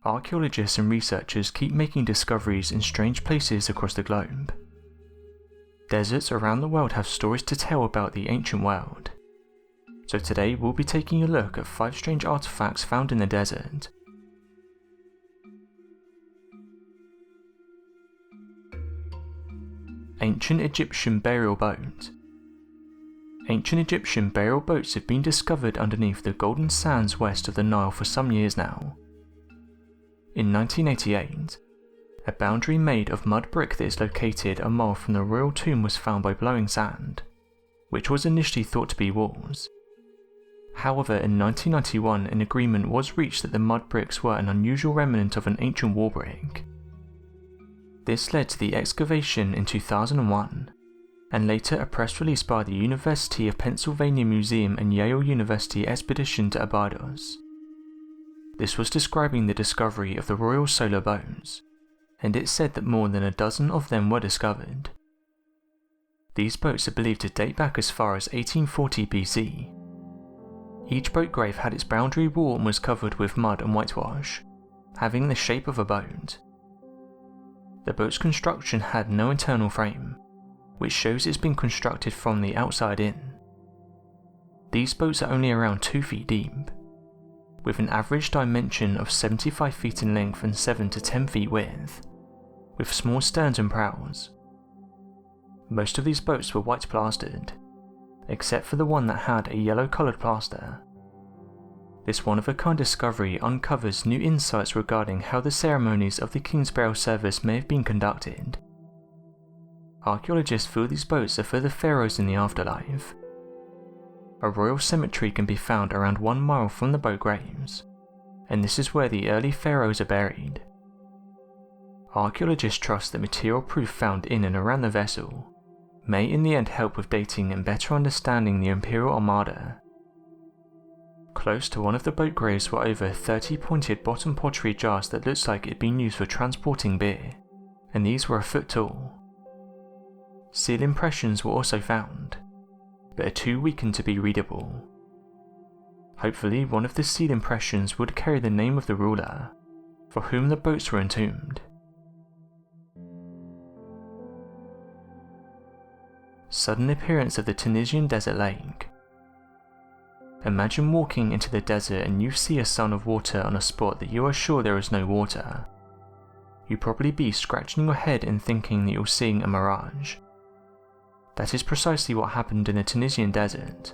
Archaeologists and researchers keep making discoveries in strange places across the globe. Deserts around the world have stories to tell about the ancient world. So today we'll be taking a look at 5 strange artifacts found in the desert. Ancient Egyptian burial boat. Ancient Egyptian burial boats have been discovered underneath the golden sands west of the Nile for some years now. In 1988, a boundary made of mud brick that is located a mile from the royal tomb was found by blowing sand, which was initially thought to be walls. However, in 1991 an agreement was reached that the mud bricks were an unusual remnant of an ancient wall brick. This led to the excavation in 2001, and later a press release by the University of Pennsylvania Museum and Yale University expedition to Abydos. This was describing the discovery of the royal solar bones, and it said that more than a dozen of them were discovered. These boats are believed to date back as far as 1840 BC. Each boat grave had its boundary wall and was covered with mud and whitewash, having the shape of a boat. The boat's construction had no internal frame, which shows it's been constructed from the outside in. These boats are only around 2 feet deep, with an average dimension of 75 feet in length and 7 to 10 feet width, with small sterns and prows. Most of these boats were white plastered, except for the one that had a yellow coloured plaster. This one-of-a-kind discovery uncovers new insights regarding how the ceremonies of the King's Burial Service may have been conducted. Archaeologists feel these boats are for the pharaohs in the afterlife. A royal cemetery can be found around 1 mile from the boat graves, and this is where the early pharaohs are buried. Archaeologists trust that material proof found in and around the vessel may in the end help with dating and better understanding the Imperial Armada. Close to one of the boat graves were over 30 pointed bottom pottery jars that looks like it had been used for transporting beer, and these were a foot tall. Seal impressions were also found, but are too weakened to be readable. Hopefully one of the seal impressions would carry the name of the ruler, for whom the boats were entombed. Sudden appearance of the Tunisian desert lake. Imagine walking into the desert and you see a sun of water on a spot that you are sure there is no water. You'd probably be scratching your head and thinking that you're seeing a mirage. That is precisely what happened in the Tunisian desert.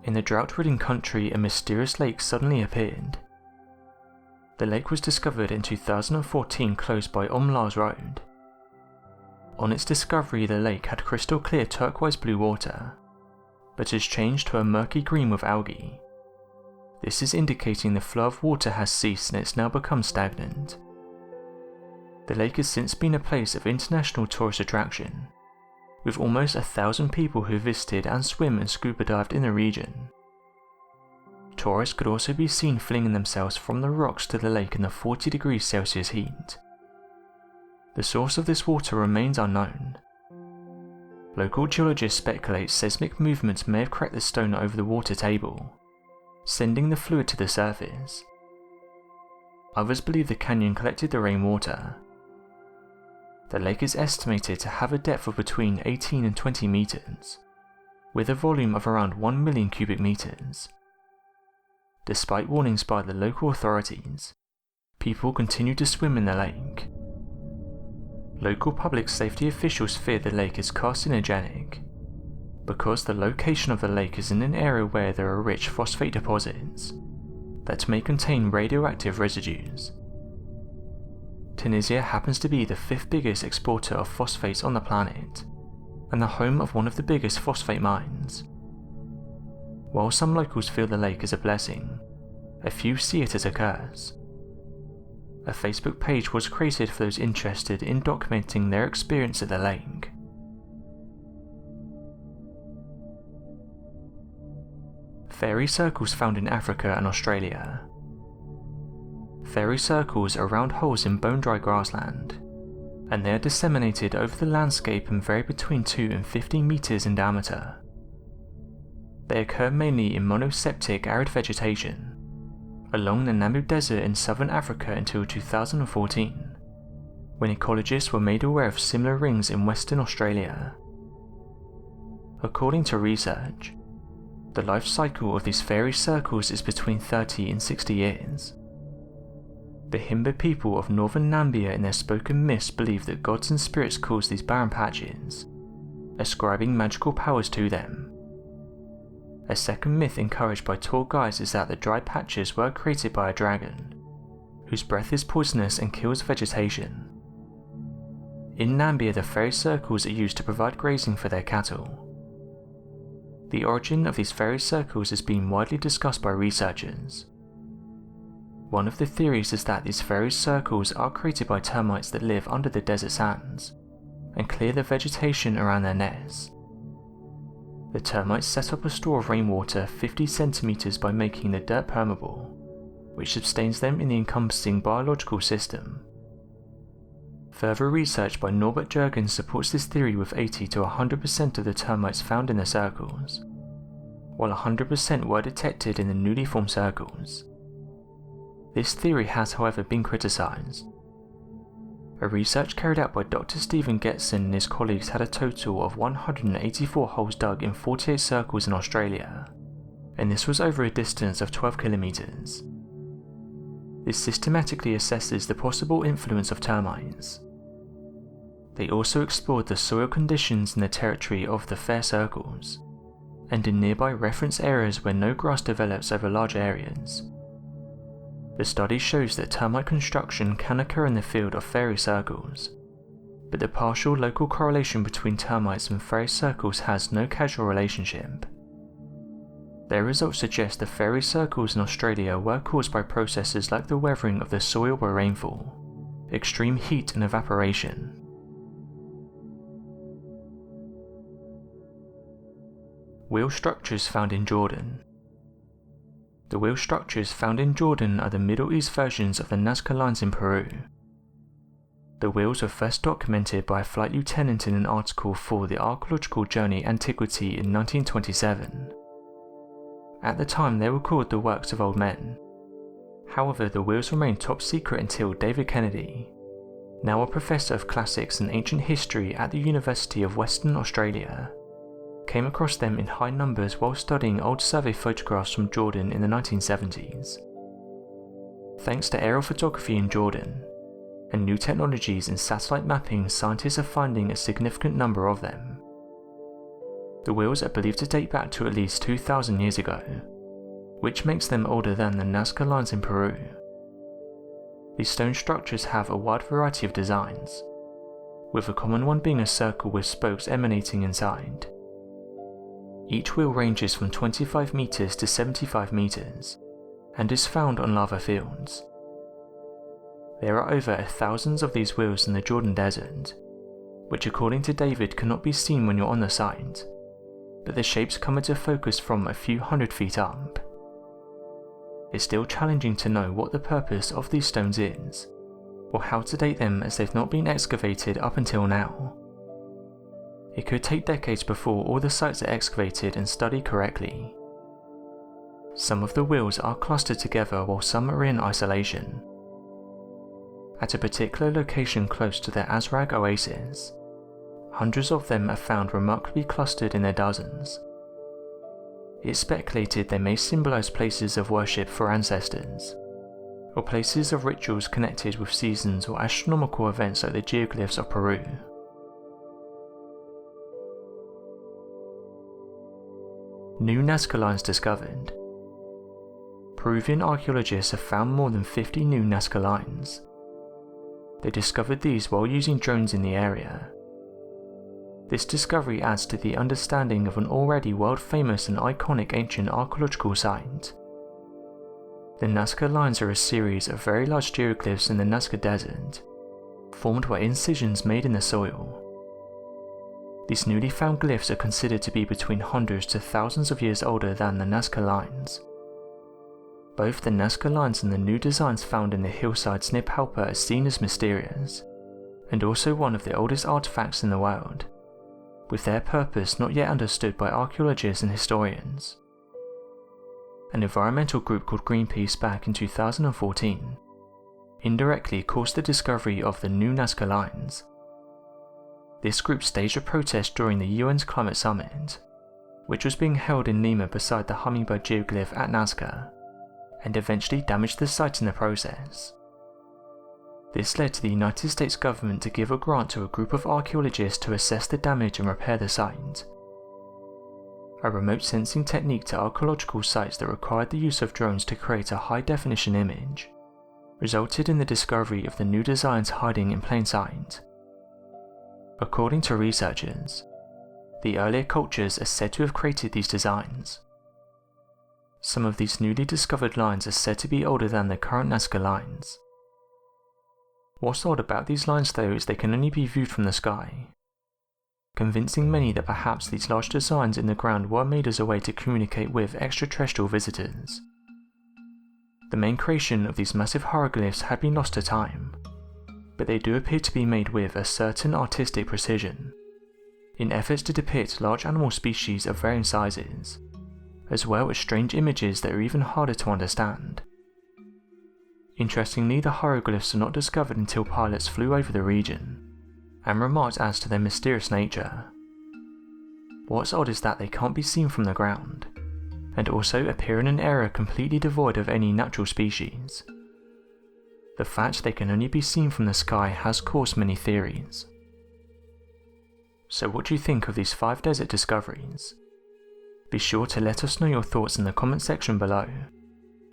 In the drought-ridden country, a mysterious lake suddenly appeared. The lake was discovered in 2014 close by Omlaz Road. On its discovery, the lake had crystal clear turquoise blue water, but has changed to a murky green with algae. This is indicating the flow of water has ceased and it's now become stagnant. The lake has since been a place of international tourist attraction, with almost 1,000 people who visited and swim and scuba dived in the region. Tourists could also be seen flinging themselves from the rocks to the lake in the 40 degrees Celsius heat. The source of this water remains unknown. Local geologists speculate seismic movements may have cracked the stone over the water table, sending the fluid to the surface. Others believe the canyon collected the rainwater. The lake is estimated to have a depth of between 18 and 20 meters, with a volume of around 1 million cubic meters. Despite warnings by the local authorities, people continue to swim in the lake. Local public safety officials fear the lake is carcinogenic, because the location of the lake is in an area where there are rich phosphate deposits that may contain radioactive residues. Tunisia happens to be the 5th biggest exporter of phosphates on the planet, and the home of one of the biggest phosphate mines. While some locals feel the lake is a blessing, a few see it as a curse. A Facebook page was created for those interested in documenting their experience at the lake. Fairy circles found in Africa and Australia. Fairy circles are round holes in bone-dry grassland, and they are disseminated over the landscape and vary between 2 and 15 meters in diameter. They occur mainly in monoseptic arid vegetation, along the Namib Desert in southern Africa until 2014, when ecologists were made aware of similar rings in Western Australia. According to research, the life cycle of these fairy circles is between 30 and 60 years. The Himba people of northern Namibia in their spoken myths believe that gods and spirits cause these barren patches, ascribing magical powers to them. A second myth encouraged by tour guides is that the dry patches were created by a dragon, whose breath is poisonous and kills vegetation. In Namibia, the fairy circles are used to provide grazing for their cattle. The origin of these fairy circles has been widely discussed by researchers. One of the theories is that these fairy circles are created by termites that live under the desert sands and clear the vegetation around their nests. The termites set up a store of rainwater 50 centimeters by making the dirt permeable, which sustains them in the encompassing biological system. Further research by Norbert Jürgens supports this theory with 80 to 100% of the termites found in the circles, while 100% were detected in the newly formed circles. This theory has, however, been criticised. A research carried out by Dr. Stephen Getson and his colleagues had a total of 184 holes dug in 48 circles in Australia, and this was over a distance of 12 kilometres. This systematically assesses the possible influence of termites. They also explored the soil conditions in the territory of the fair circles, and in nearby reference areas where no grass develops over large areas. The study shows that termite construction can occur in the field of fairy circles, but the partial local correlation between termites and fairy circles has no causal relationship. Their results suggest the fairy circles in Australia were caused by processes like the weathering of the soil by rainfall, extreme heat and evaporation. Wheel structures found in Jordan. The wheel structures found in Jordan are the Middle East versions of the Nazca lines in Peru. The wheels were first documented by a flight lieutenant in an article for the Archaeological Journey Antiquity in 1927. At the time they were called the works of old men. However, the wheels remained top secret until David Kennedy, now a professor of classics and ancient history at the University of Western Australia, came across them in high numbers while studying old survey photographs from Jordan in the 1970s. Thanks to aerial photography in Jordan and new technologies in satellite mapping, scientists are finding a significant number of them. The wheels are believed to date back to at least 2,000 years ago, which makes them older than the Nazca lines in Peru. These stone structures have a wide variety of designs, with a common one being a circle with spokes emanating inside. Each wheel ranges from 25 meters to 75 meters, and is found on lava fields. There are over 1,000 of these wheels in the Jordan Desert, which according to David cannot be seen when you're on the site, but the shapes come into focus from a few hundred feet up. It's still challenging to know what the purpose of these stones is, or how to date them as they've not been excavated up until now. It could take decades before all the sites are excavated and studied correctly. Some of the wheels are clustered together while some are in isolation. At a particular location close to the Azraq oasis, hundreds of them are found remarkably clustered in their dozens. It's speculated they may symbolize places of worship for ancestors, or places of rituals connected with seasons or astronomical events like the geoglyphs of Peru. New Nazca lines discovered. Peruvian archaeologists have found more than 50 new Nazca lines. They discovered these while using drones in the area. This discovery adds to the understanding of an already world-famous and iconic ancient archaeological site. The Nazca lines are a series of very large geoglyphs in the Nazca Desert, formed by incisions made in the soil. These newly found glyphs are considered to be between hundreds to thousands of years older than the Nazca lines. Both the Nazca lines and the new designs found in the hillsides near Palpa are seen as mysterious, and also one of the oldest artifacts in the world, with their purpose not yet understood by archaeologists and historians. an environmental group called Greenpeace back in 2014, indirectly caused the discovery of the new Nazca lines. This group staged a protest during the UN's climate summit, which was being held in Lima beside the hummingbird geoglyph at Nazca, and eventually damaged the site in the process. This led to the United States government to give a grant to a group of archaeologists to assess the damage and repair the site. A remote sensing technique to archaeological sites that required the use of drones to create a high-definition image resulted in the discovery of the new designs hiding in plain sight. According to researchers, the earlier cultures are said to have created these designs. Some of these newly discovered lines are said to be older than the current Nazca lines. What's odd about these lines though is they can only be viewed from the sky, convincing many that perhaps these large designs in the ground were made as a way to communicate with extraterrestrial visitors. The main creation of these massive hieroglyphs had been lost to time, but they do appear to be made with a certain artistic precision, in efforts to depict large animal species of varying sizes, as well as strange images that are even harder to understand. Interestingly, the hieroglyphs are not discovered until pilots flew over the region, and remarked as to their mysterious nature. What's odd is that they can't be seen from the ground, and also appear in an area completely devoid of any natural species. The fact they can only be seen from the sky has caused many theories. So what do you think of these 5 desert discoveries? Be sure to let us know your thoughts in the comment section below,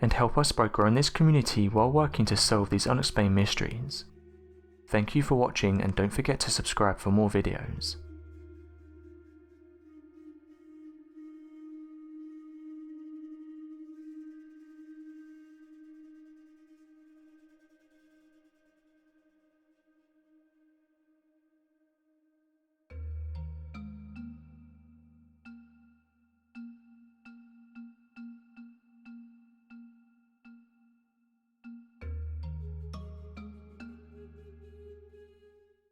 and help us by growing this community while working to solve these unexplained mysteries. Thank you for watching, and don't forget to subscribe for more videos.